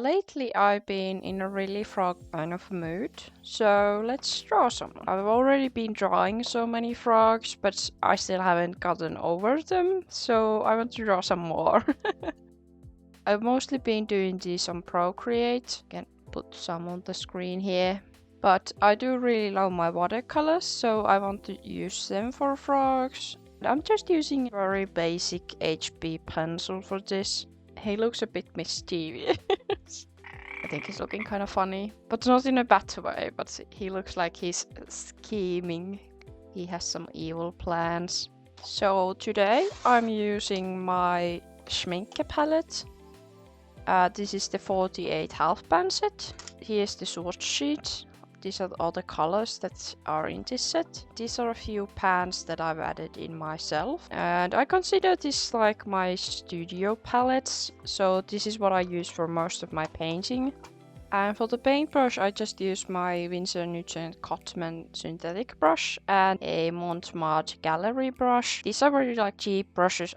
Lately I've been in a really frog kind of mood, so let's draw some. I've already been drawing so many frogs, but I still haven't gotten over them, so I want to draw some more. I've mostly been doing this on Procreate. Can put some on the screen here. But I do really love my watercolors, so I want to use them for frogs. I'm just using a very basic HB pencil for this. He looks a bit mischievous. I think he's looking kind of funny, but not in a bad way, but he looks like he's scheming. He has some evil plans. So today I'm using my Schmincke palette. This is the 48 half band set. Here's the source sheet. These are all the colors that are in this set. These are a few pans that I've added in myself. And I consider this like my studio palettes. So this is what I use for most of my painting. And for the paintbrush, I just use my Winsor Newton Cotman synthetic brush and a Montmartre gallery brush. These are really like cheap brushes.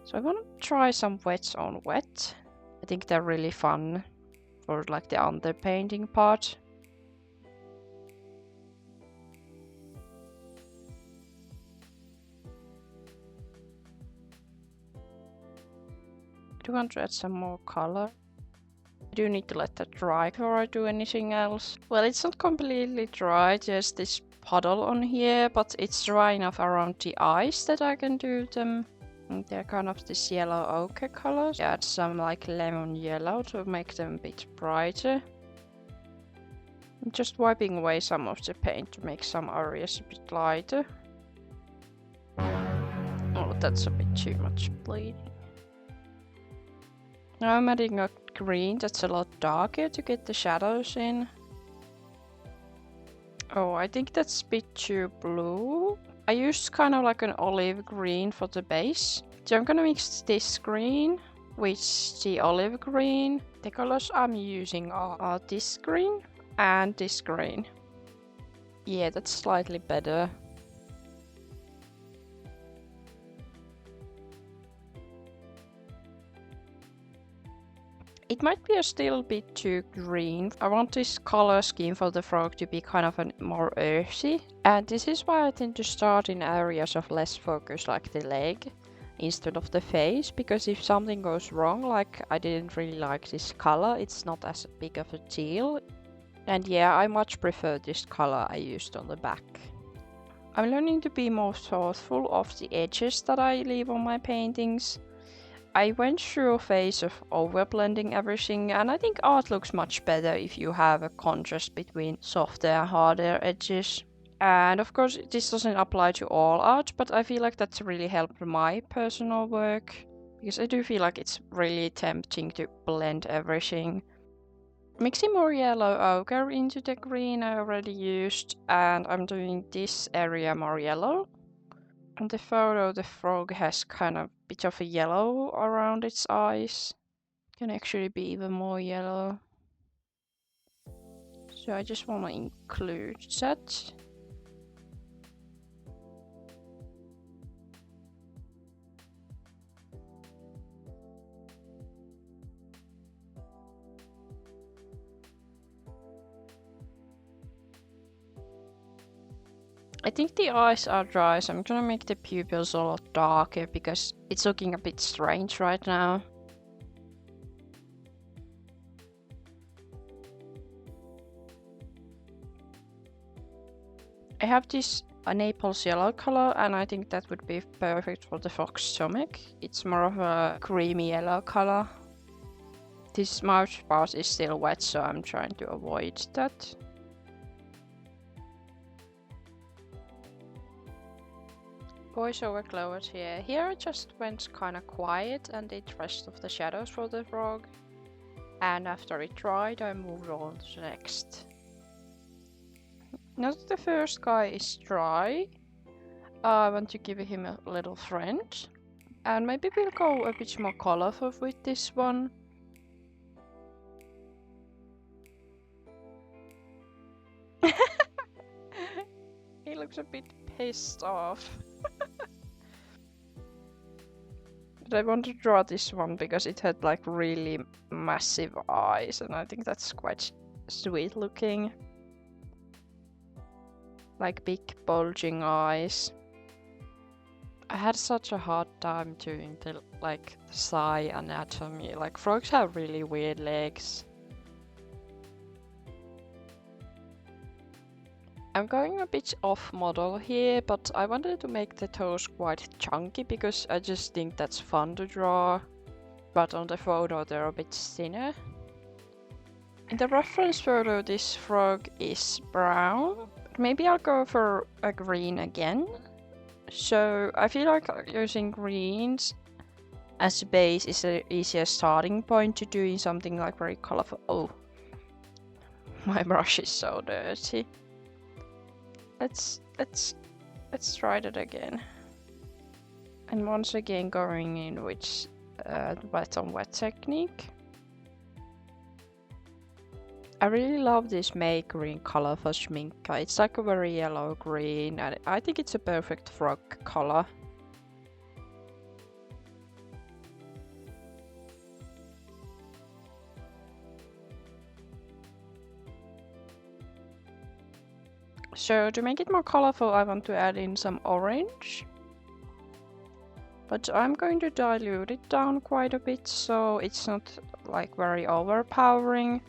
So I want to try some wets on wet. I think they're really fun for like the underpainting part. I do want to add some more color. I do need to let that dry before I do anything else. Well, it's not completely dry, there's this puddle on here, but it's dry enough around the eyes that I can do them. And they're kind of this yellow ochre colors. Add some like lemon yellow to make them a bit brighter. I'm just wiping away some of the paint to make some areas a bit lighter. Oh, that's a bit too much bleeding. Now I'm adding a green that's a lot darker to get the shadows in. Oh, I think that's a bit too blue. I used kind of like an olive green for the base. So I'm gonna mix this green with the olive green. The colors I'm using are this green and this green. Yeah, that's slightly better. It might be a still bit too green. I want this color scheme for the frog to be kind of more earthy. And this is why I tend to start in areas of less focus like the leg instead of the face. Because if something goes wrong, like I didn't really like this color, it's not as big of a deal. And yeah, I much prefer this color I used on the back. I'm learning to be more thoughtful of the edges that I leave on my paintings. I went through a phase of overblending everything, and I think art looks much better if you have a contrast between softer and harder edges. And of course, this doesn't apply to all art, but I feel like that's really helped my personal work, because I do feel like it's really tempting to blend everything. Mixing more yellow ochre into the green I already used, and I'm doing this area more yellow. On the photo, the frog has kind of a bit of a yellow around its eyes. It can actually be even more yellow. So I just want to include that. I think the eyes are dry, so I'm gonna make the pupils a lot darker because it's looking a bit strange right now. I have this Naples yellow color, and I think that would be perfect for the frog's stomach. It's more of a creamy yellow color. This mouth part is still wet, so I'm trying to avoid that. Voiceover cloud here. Here I just went kinda quiet and did rest of the shadows for the frog. And after it dried, I moved on to the next. Now that the first guy is dry, I want to give him a little friend. And maybe we'll go a bit more colorful with this one. He looks a bit pissed off. But I want to draw this one because it had like really massive eyes, and I think that's quite sweet looking. Like big bulging eyes. I had such a hard time doing the like thigh anatomy. Like frogs have really weird legs. I'm going a bit off model here, but I wanted to make the toes quite chunky because I just think that's fun to draw. But on the photo they're a bit thinner. In the reference photo this frog is brown. Maybe I'll go for a green again. So I feel like using greens as a base is an easier starting point to doing something like very colorful. Oh, my brush is so dirty. Let's try that again. And once again going in with wet on wet technique. I really love this May green color for Schmincke. It's like a very yellow green, and I think it's a perfect frog color. So to make it more colorful, I want to add in some orange. But I'm going to dilute it down quite a bit, so it's not like very overpowering.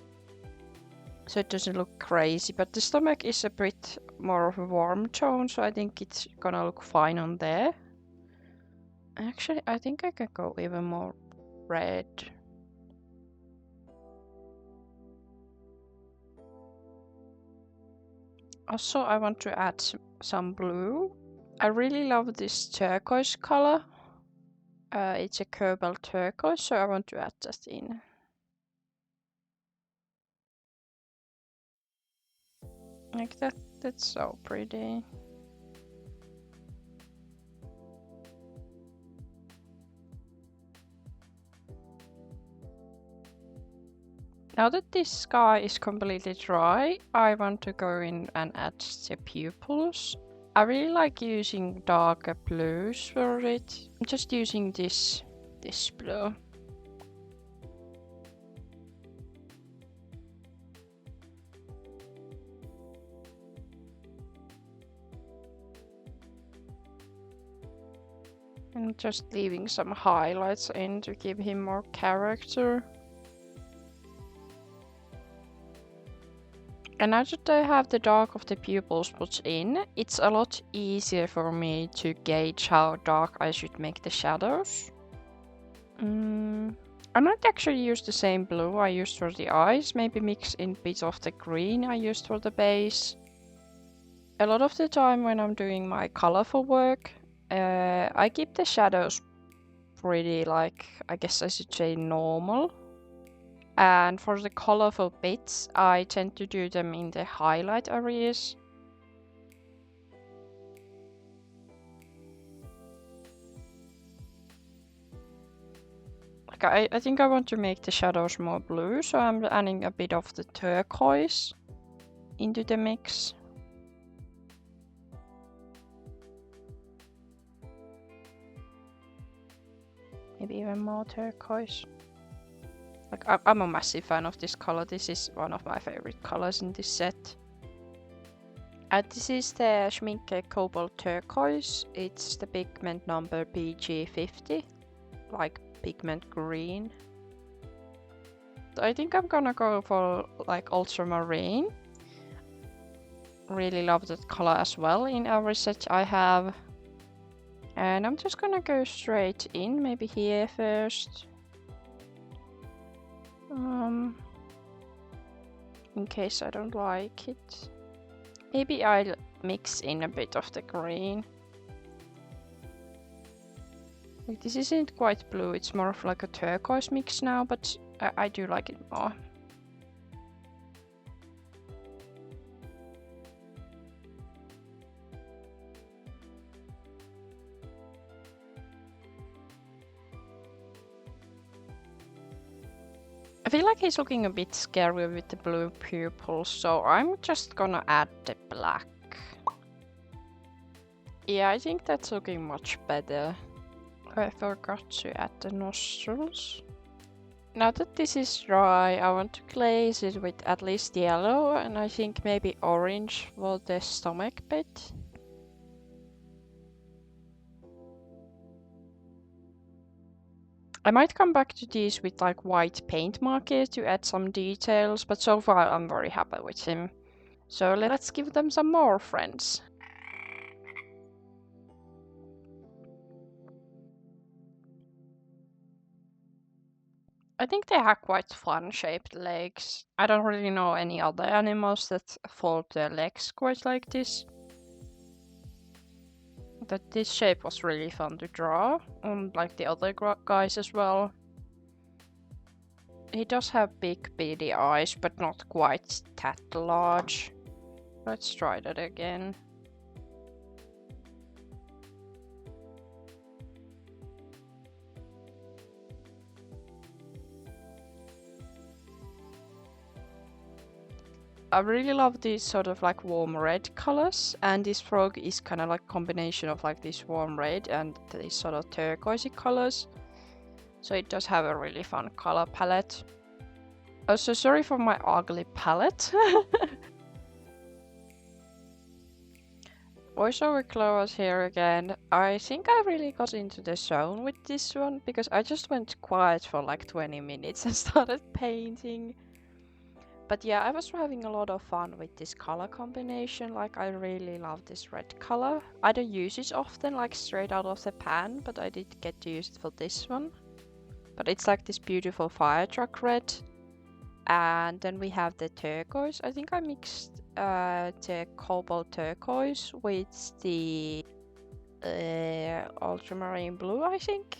So it doesn't look crazy, but the stomach is a bit more of a warm tone, so I think it's gonna look fine on there. Actually, I think I can go even more red. Also, I want to add some blue. I really love this turquoise color. It's a cobalt turquoise, so I want to add that in. Like that, that's so pretty. Now that this sky is completely dry, I want to go in and add the pupils. I really like using darker blues for it. I'm just using this blue. And just leaving some highlights in to give him more character. And now that I have the dark of the pupils put in, it's a lot easier for me to gauge how dark I should make the shadows. I might actually use the same blue I used for the eyes, maybe mix in a bit of the green I used for the base. A lot of the time when I'm doing my colorful work, I keep the shadows pretty, like, I guess I should say normal. And for the colorful bits, I tend to do them in the highlight areas. Like I think I want to make the shadows more blue, so I'm adding a bit of the turquoise into the mix. Maybe even more turquoise. Like I'm a massive fan of this color. This is one of my favorite colors in this set. This is the Schmincke Cobalt Turquoise. It's the pigment number PG50, like pigment green. So I think I'm gonna go for like ultramarine. Really love that color as well in every set I have. And I'm just gonna go straight in, maybe here first. In case I don't like it. Maybe I'll mix in a bit of the green. Like, this isn't quite blue, it's more of like a turquoise mix now, but I do like it more. I feel like he's looking a bit scary with the blue pupils, so I'm just gonna add the black. Yeah, I think that's looking much better. I forgot to add the nostrils. Now that this is dry, I want to glaze it with at least yellow and I think maybe orange for the stomach bit. I might come back to these with like white paint marker to add some details, but so far I'm very happy with him. So let's give them some more friends. I think they have quite fun-shaped legs. I don't really know any other animals that fold their legs quite like this. That this shape was really fun to draw, like the other guys as well. He does have big beady eyes, but not quite that large. Let's try that again. I really love these sort of like warm red colors, and this frog is kind of like a combination of like this warm red and these sort of turquoisey colors. So it does have a really fun color palette. Also, sorry for my ugly palette. Voiceover Chloe's here again. I think I really got into the zone with this one because I just went quiet for like 20 minutes and started painting. But yeah, I was having a lot of fun with this color combination. Like, I really love this red color. I don't use it often, like straight out of the pan, but I did get to use it for this one. But it's like this beautiful fire truck red. And then we have the turquoise. I think I mixed the cobalt turquoise with the ultramarine blue, I think.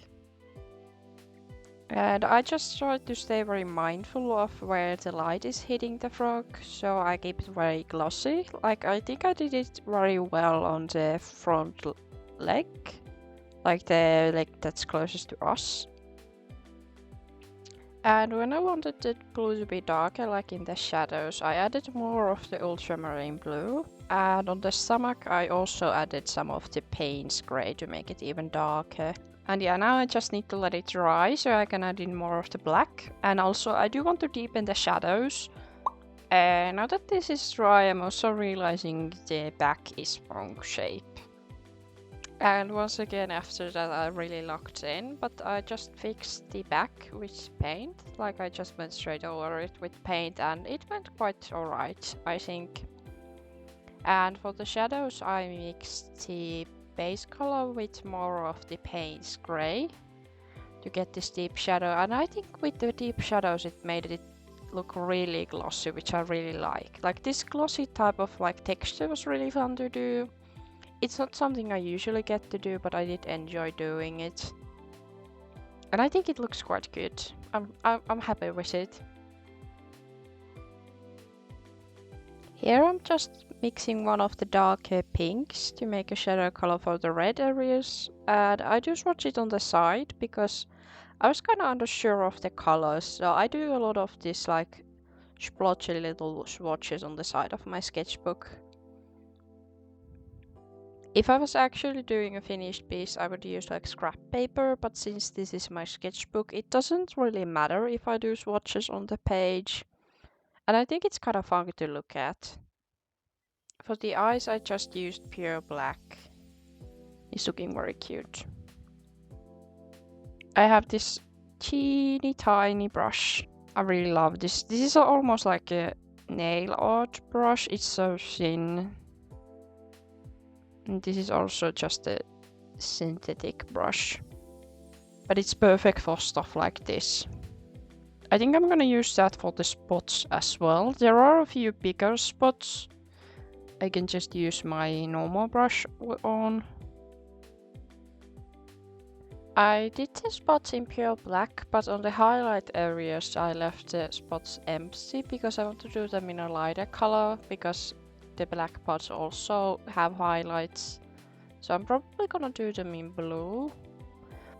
And I just tried to stay very mindful of where the light is hitting the frog, so I keep it very glossy. Like, I think I did it very well on the front leg, like the leg that's closest to us. And when I wanted the blue to be darker, like in the shadows, I added more of the ultramarine blue. And on the stomach, I also added some of the Payne's gray to make it even darker. And yeah, now I just need to let it dry so I can add in more of the black. And also I do want to deepen the shadows. Now that this is dry, I'm also realizing the back is wrong shape. And once again after that I really locked in, but I just fixed the back with paint. Like, I just went straight over it with paint and it went quite alright, I think. And for the shadows I mixed the base color with more of the Payne's gray to get this deep shadow, and I think with the deep shadows it made it look really glossy, which I really like. Like, this glossy type of like texture was really fun to do. It's not something I usually get to do, but I did enjoy doing it. And I think it looks quite good. I'm happy with it. Here I'm just mixing one of the darker pinks to make a shadow color for the red areas, and I do swatch it on the side because I was kind of unsure of the colors, so I do a lot of this like splotchy little swatches on the side of my sketchbook. If I was actually doing a finished piece, I would use like scrap paper, but since this is my sketchbook, it doesn't really matter if I do swatches on the page. And I think it's kind of fun to look at. For the eyes, I just used pure black. It's looking very cute. I have this teeny tiny brush. I really love this. This is almost like a nail art brush. It's so thin. And this is also just a synthetic brush. But it's perfect for stuff like this. I think I'm gonna use that for the spots as well. There are a few bigger spots. I can just use my normal brush on. I did the spots in pure black, but on the highlight areas I left the spots empty because I want to do them in a lighter color, because the black parts also have highlights. So I'm probably gonna do them in blue.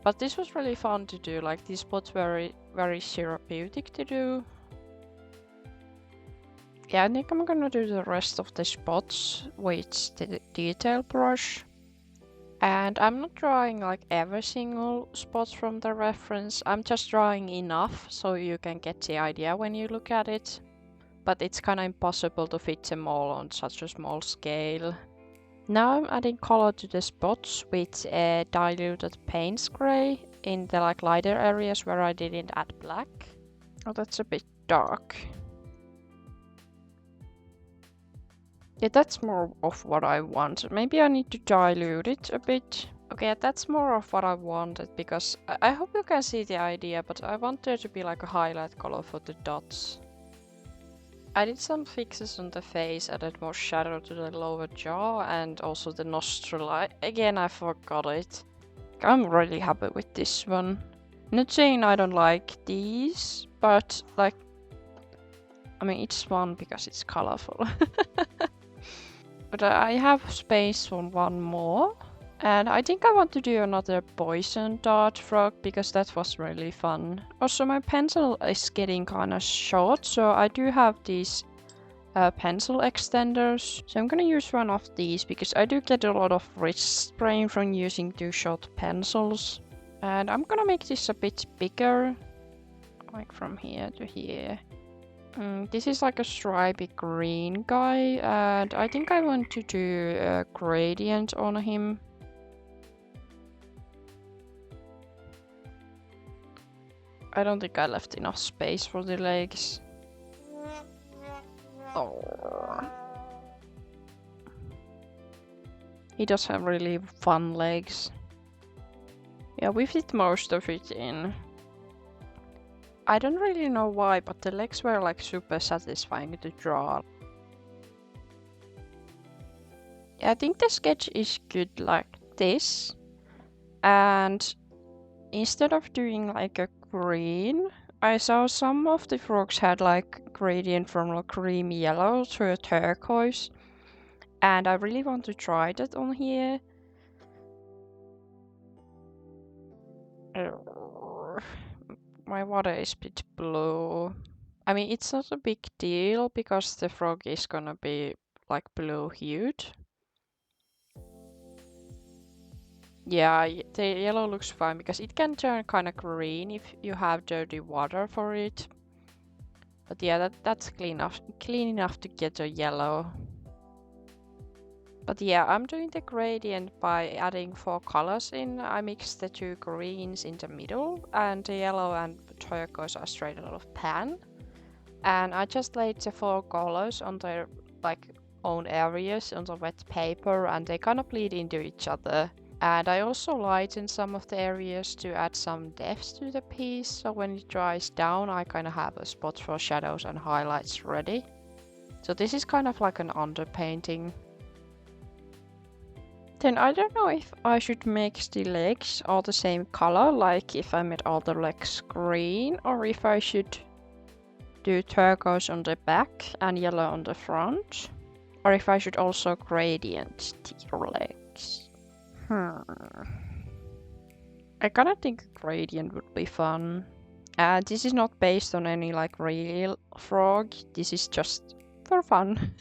But this was really fun to do, like these spots were very therapeutic to do. Yeah, I think I'm gonna do the rest of the spots with the detail brush. And I'm not drawing like every single spot from the reference. I'm just drawing enough so you can get the idea when you look at it. But it's kind of impossible to fit them all on such a small scale. Now I'm adding color to the spots with a diluted Payne's gray in the like lighter areas where I didn't add black. Oh, that's a bit dark. Yeah, that's more of what I want. Maybe I need to dilute it a bit. Okay, that's more of what I wanted because I hope you can see the idea, but I want there to be like a highlight color for the dots. I did some fixes on the face, added more shadow to the lower jaw and also the nostril. Again, I forgot it. I'm really happy with this one. Not saying I don't like these, but like, I mean, it's fun because it's colorful. But I have space for one more. And I think I want to do another poison dart frog because that was really fun. Also, my pencil is getting kind of short, so I do have these pencil extenders. So I'm gonna use one of these because I do get a lot of wrist sprain from using too short pencils. And I'm gonna make this a bit bigger, like from here to here. This is like a stripy green guy, and I think I want to do a gradient on him. I don't think I left enough space for the legs. Oh. He does have really fun legs. Yeah, we fit most of it in. I don't really know why, but the legs were like super satisfying to draw. Yeah, I think the sketch is good like this. And instead of doing like a green, I saw some of the frogs had like gradient from like cream yellow to a turquoise. And I really want to try that on here. My water is a bit blue. I mean, it's not a big deal because the frog is gonna be like blue hued. Yeah, the yellow looks fine because it can turn kind of green if you have dirty water for it. But yeah, that's clean enough to get a yellow. But yeah, I'm doing the gradient by adding 4 colors in. I mixed the 2 greens in the middle and the yellow and turquoise are straight out of pan. And I just laid the 4 colors on their like own areas on the wet paper and they kind of bleed into each other. And I also lightened some of the areas to add some depth to the piece, so when it dries down I kind of have a spot for shadows and highlights ready. So this is kind of like an underpainting. Then I don't know if I should make the legs all the same color, like if I made all the legs green, or if I should do turquoise on the back and yellow on the front, or if I should also gradient the legs. I kinda think gradient would be fun. This is not based on any like real frog, this is just for fun.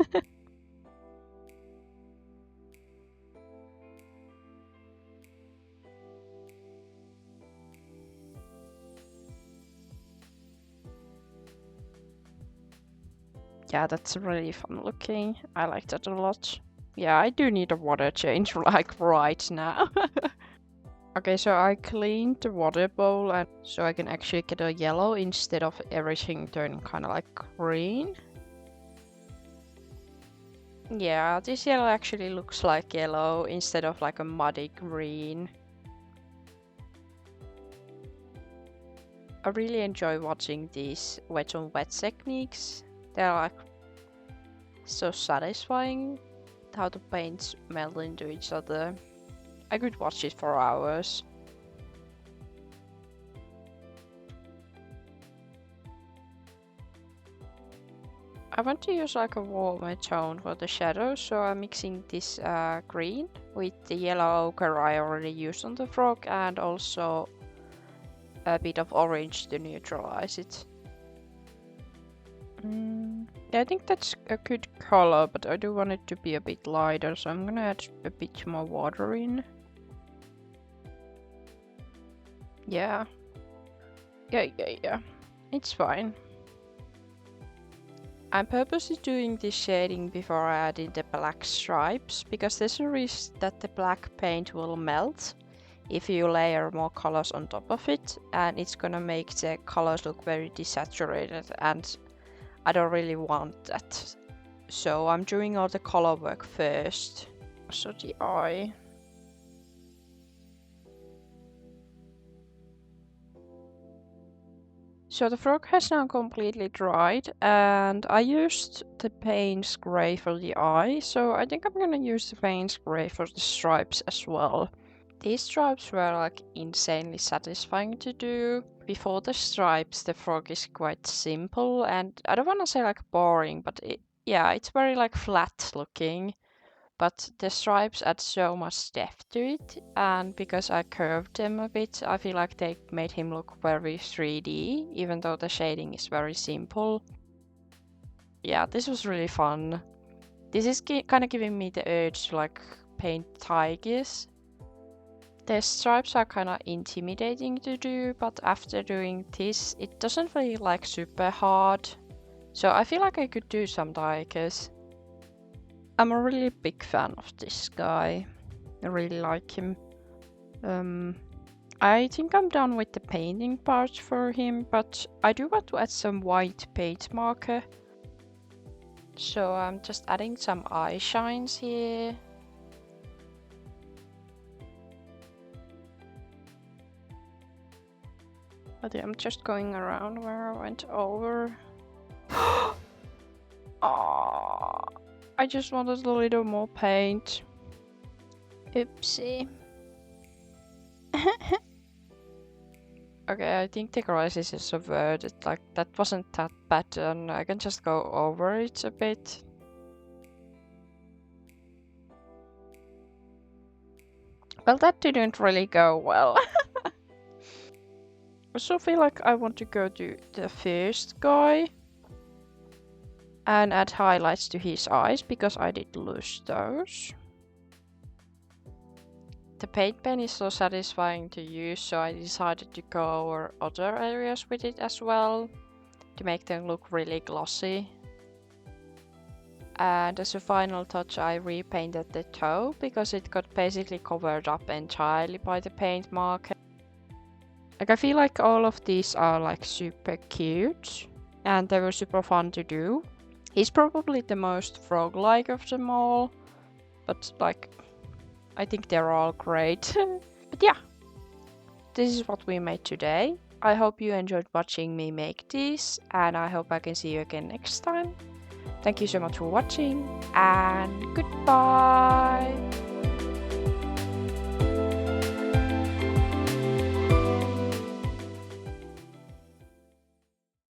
Yeah, that's really fun looking. I like that a lot. Yeah, I do need a water change like right now. Okay, so I cleaned the water bowl and so I can actually get a yellow instead of everything turning kind of like green. Yeah, this yellow actually looks like yellow instead of like a muddy green. I really enjoy watching these wet on wet techniques. They're like so satisfying how the paints melt into each other. I could watch it for hours. I want to use like a warmer tone for the shadows, so I'm mixing this green with the yellow ochre I already used on the frog and also a bit of orange to neutralize it. I think that's a good color, but I do want it to be a bit lighter, so I'm gonna add a bit more water in. Yeah. Yeah. It's fine. I'm purposely doing this shading before I add in the black stripes, because there's a risk that the black paint will melt if you layer more colors on top of it, and it's gonna make the colors look very desaturated, and I don't really want that. So I'm doing all the color work first. So the eye. So the frog has now completely dried, and I used the Payne's Grey for the eye, so I think I'm gonna use the Payne's Grey for the stripes as well. These stripes were like insanely satisfying to do. Before the stripes, the frog is quite simple, and I don't want to say like boring, but yeah, it's very like flat looking. But the stripes add so much depth to it, and because I curved them a bit, I feel like they made him look very 3D, even though the shading is very simple. Yeah, this was really fun. This is kind of giving me the urge to like paint tigers. The stripes are kind of intimidating to do, but after doing this, it doesn't feel like super hard. So I feel like I could do some tigers. I'm a really big fan of this guy. I really like him. I think I'm done with the painting part for him, but I do want to add some white paint marker. So I'm just adding some eye shines here. But I'm just going around where I went over. Aww. I just wanted a little more paint. Oopsie. Okay, I think the crisis is a word. Like, that wasn't that bad, and I can just go over it a bit. Well, that didn't really go well. I also feel like I want to go to the first guy and add highlights to his eyes, because I did lose those. The paint pen is so satisfying to use, so I decided to go over other areas with it as well, to make them look really glossy. And as a final touch, I repainted the toe, because it got basically covered up entirely by the paint marker. Like, I feel like all of these are like super cute, and they were super fun to do. He's probably the most frog-like of them all, but like, I think they're all great. But yeah, this is what we made today. I hope you enjoyed watching me make these, and I hope I can see you again next time. Thank you so much for watching, and goodbye!